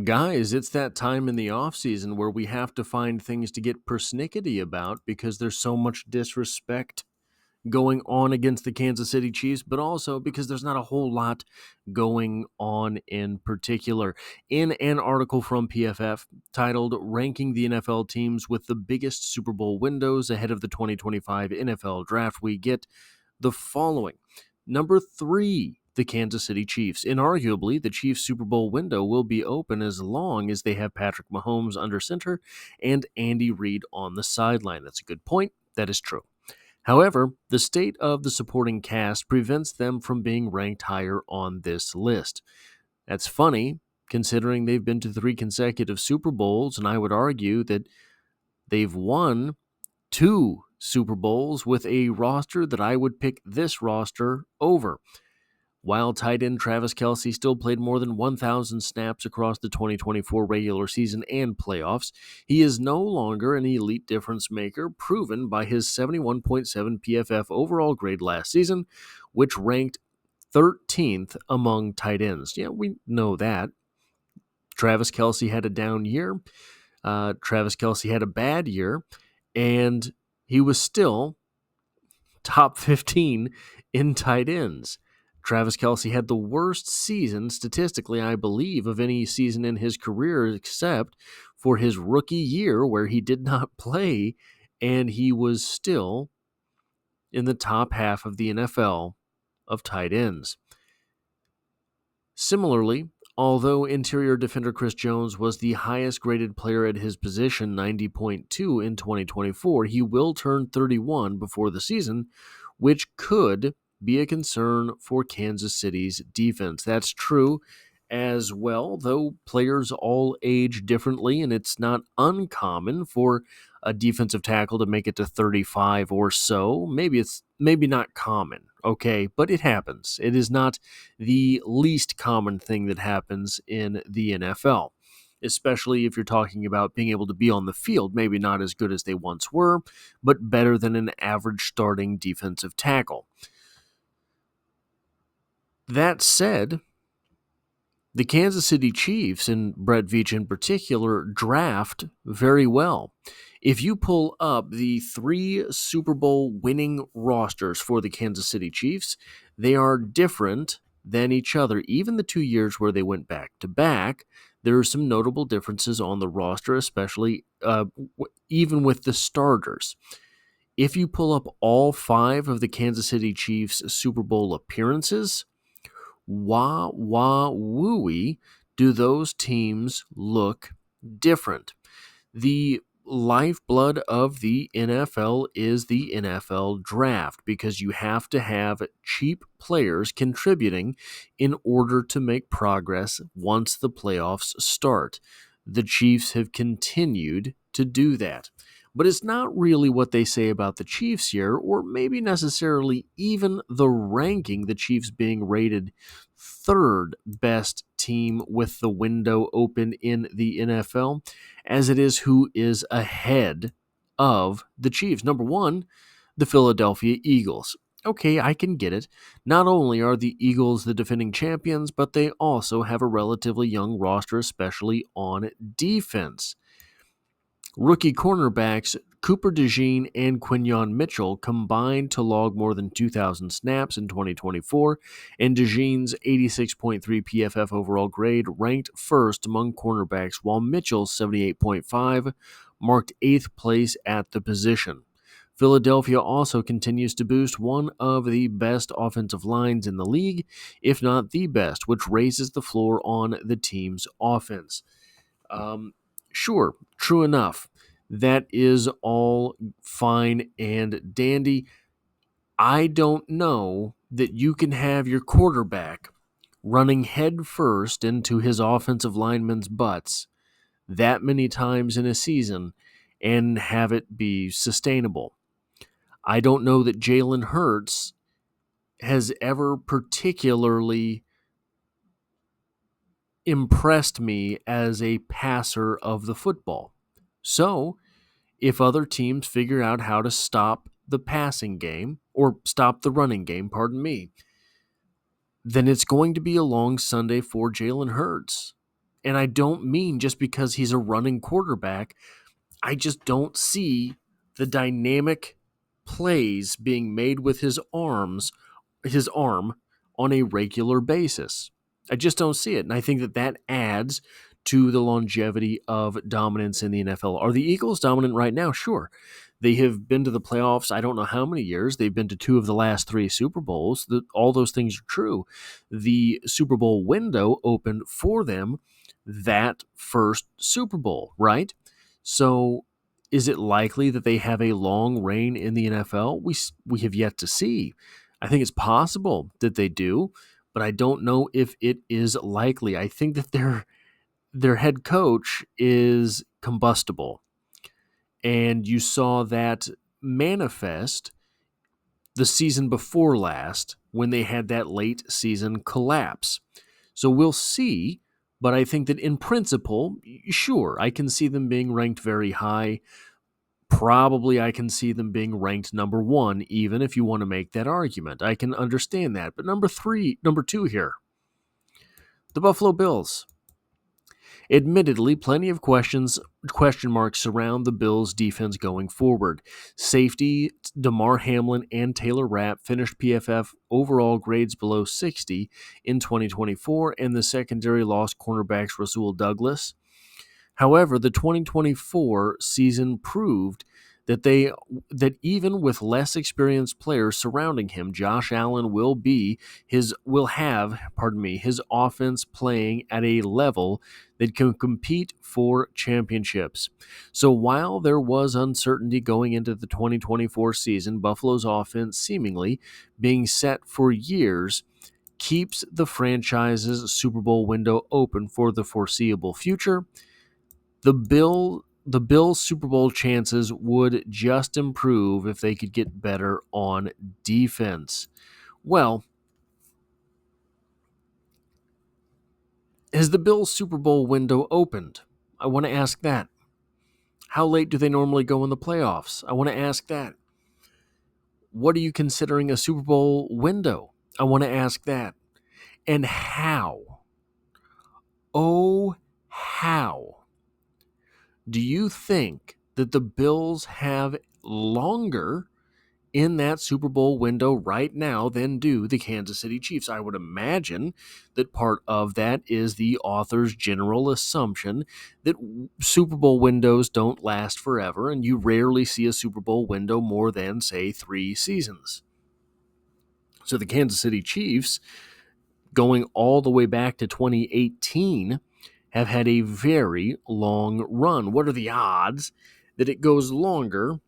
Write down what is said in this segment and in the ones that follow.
Guys, it's that time in the offseason where we have to find things to get persnickety about because there's so much disrespect going on against the Kansas City Chiefs, but also because there's not a whole lot going on in particular. In an article from PFF titled Ranking the NFL Teams with the Biggest Super Bowl Windows Ahead of the 2025 NFL Draft, we get the following. Number 3, the Kansas City Chiefs. Inarguably, the Chiefs' Super Bowl window will be open as long as they have Patrick Mahomes under center and Andy Reid on the sideline. That's a good point. That is true. However, the state of the supporting cast prevents them from being ranked higher on this list. That's funny, considering they've been to 3 consecutive Super Bowls, and I would argue that they've won 2 Super Bowls with a roster that I would pick this roster over. While tight end Travis Kelce still played more than 1,000 snaps across the 2024 regular season and playoffs, he is no longer an elite difference maker, proven by his 71.7 PFF overall grade last season, which ranked 13th among tight ends. Yeah, we know that. Travis Kelce had a down year. Travis Kelce had a bad year, and he was still top 15 in tight ends. Travis Kelce had the worst season, statistically, I believe, of any season in his career except for his rookie year where he did not play, and he was still in the top half of the NFL of tight ends. Similarly, although interior defender Chris Jones was the highest graded player at his position, 90.2 in 2024, he will turn 31 before the season, which could be a concern for Kansas City's defense. That's true as well, though players all age differently, and it's not uncommon for a defensive tackle to make it to 35 or so. Maybe not common, okay, but it happens. It is not the least common thing that happens in the NFL, especially if you're talking about being able to be on the field, maybe not as good as they once were, but better than an average starting defensive tackle. That said, the Kansas City Chiefs, and Brett Veach in particular, draft very well. If you pull up the 3 Super Bowl winning rosters for the Kansas City Chiefs, they are different than each other. Even the 2 years where they went back-to-back, there are some notable differences on the roster, especially even with the starters. If you pull up all 5 of the Kansas City Chiefs Super Bowl appearances, wooey, do those teams look different? The lifeblood of the NFL is the NFL draft because you have to have cheap players contributing in order to make progress once the playoffs start. The Chiefs have continued to do that. But it's not really what they say about the Chiefs here, or maybe necessarily even the ranking, the Chiefs being rated 3rd best team with the window open in the NFL, as it is who is ahead of the Chiefs. Number 1, the Philadelphia Eagles. Okay, I can get it. Not only are the Eagles the defending champions, but they also have a relatively young roster, especially on defense. Rookie cornerbacks Cooper DeJean and Quinyon Mitchell combined to log more than 2,000 snaps in 2024, and DeJean's 86.3 PFF overall grade ranked first among cornerbacks, while Mitchell's 78.5 marked 8th place at the position. Philadelphia also continues to boost one of the best offensive lines in the league, if not the best, which raises the floor on the team's offense. Sure, true enough. That is all fine and dandy. I don't know that you can have your quarterback running head first into his offensive linemen's butts that many times in a season and have it be sustainable. I don't know that Jalen Hurts has ever particularly impressed me as a passer of the football. So, if other teams figure out how to stop the passing game, or stop the running game, pardon me, then it's going to be a long Sunday for Jalen Hurts. And I don't mean just because he's a running quarterback. I just don't see the dynamic plays being made with his arm on a regular basis. I just don't see it. And I think that adds to the longevity of dominance in the NFL. Are the Eagles dominant right now? Sure. They have been to the playoffs, I don't know how many years. They've been to 2 of the last 3 Super Bowls. All those things are true. The Super Bowl window opened for them that first Super Bowl, right? So is it likely that they have a long reign in the NFL? We have yet to see. I think it's possible that they do, but I don't know if it is likely. I think that their head coach is combustible. And you saw that manifest the season before last when they had that late season collapse. So we'll see, but I think that in principle, sure, I can see them being ranked very high. Probably I can see them being ranked number 1, even if you want to make that argument. I can understand that. But number 2 here, the Buffalo Bills. Admittedly, plenty of question marks surround the Bills' defense going forward. Safety Damar Hamlin and Taylor Rapp finished PFF overall grades below 60 in 2024, and the secondary lost cornerbacks Rasul Douglas. However, the 2024 season proved that even with less experienced players surrounding him, Josh Allen will have his offense playing at a level that can compete for championships. So while there was uncertainty going into the 2024 season, Buffalo's offense seemingly being set for years keeps the franchise's Super Bowl window open for the foreseeable future. The Bills' Super Bowl chances would just improve if they could get better on defense. Well, has the Bills' Super Bowl window opened? I want to ask that. How late do they normally go in the playoffs? I want to ask that. What are you considering a Super Bowl window? I want to ask that. And how? Oh, how do you think that the Bills have longer in that Super Bowl window right now than do the Kansas City Chiefs? I would imagine that part of that is the author's general assumption that Super Bowl windows don't last forever, and you rarely see a Super Bowl window more than, say, 3 seasons. So the Kansas City Chiefs, going all the way back to 2018, have had a very long run. What are the odds that it goes longer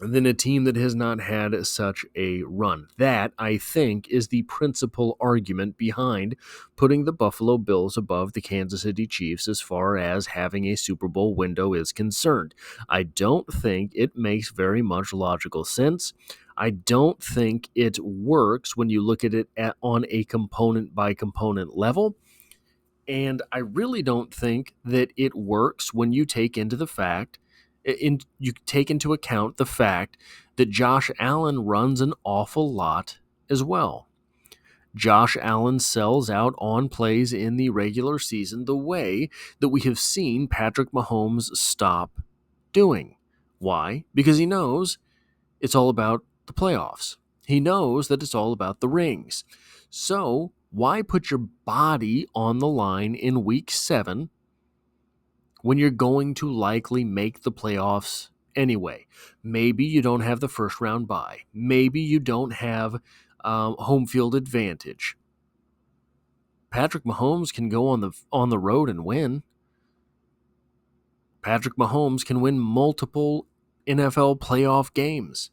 than a team that has not had such a run? That, I think, is the principal argument behind putting the Buffalo Bills above the Kansas City Chiefs as far as having a Super Bowl window is concerned. I don't think it makes very much logical sense. I don't think it works when you look at it on a component-by-component level. And I really don't think that it works when you take into account the fact that Josh Allen runs an awful lot as well. Josh Allen sells out on plays in the regular season the way that we have seen Patrick Mahomes stop doing. Why? Because he knows it's all about the playoffs. He knows that it's all about the rings. So why put your body on the line in week 7 when you're going to likely make the playoffs anyway? Maybe you don't have the first round bye. Maybe you don't have home field advantage. Patrick Mahomes can go on the road and win. Patrick Mahomes can win multiple NFL playoff games.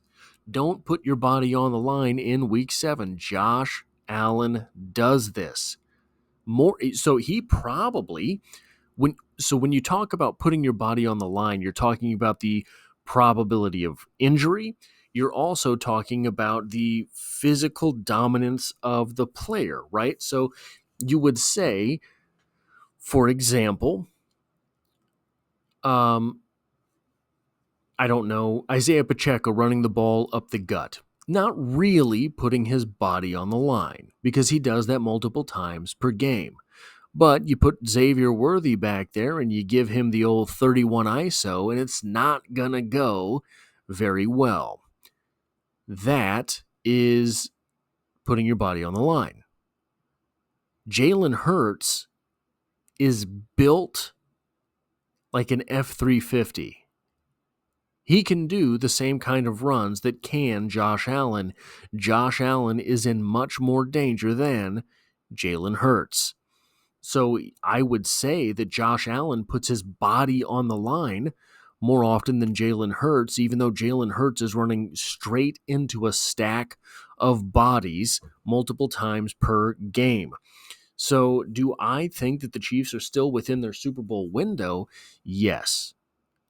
Don't put your body on the line in week 7. Josh Allen does this. So he probably, when you talk about putting your body on the line, you're talking about the probability of injury. You're also talking about the physical dominance of the player, right? So you would say, for example, I don't know, Isaiah Pacheco running the ball up the gut. Not really putting his body on the line, because he does that multiple times per game. But you put Xavier Worthy back there and you give him the old 31 ISO, and it's not going to go very well. That is putting your body on the line. Jalen Hurts is built like an F-350. He can do the same kind of runs that can Josh Allen. Josh Allen is in much more danger than Jalen Hurts. So I would say that Josh Allen puts his body on the line more often than Jalen Hurts, even though Jalen Hurts is running straight into a stack of bodies multiple times per game. So do I think that the Chiefs are still within their Super Bowl window? Yes.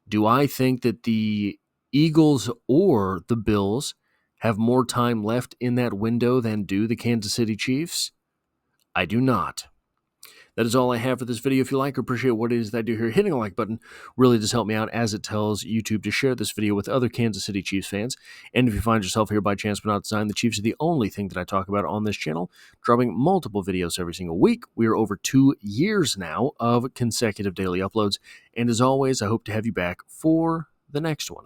Do I think that the Eagles or the Bills have more time left in that window than do the Kansas City Chiefs? I do not. That is all I have for this video. If you like or appreciate what it is that I do here, hitting a like button really does help me out, as it tells YouTube to share this video with other Kansas City Chiefs fans. And if you find yourself here by chance but not design, the Chiefs are the only thing that I talk about on this channel, dropping multiple videos every single week. We are over 2 years now of consecutive daily uploads. And as always, I hope to have you back for the next one.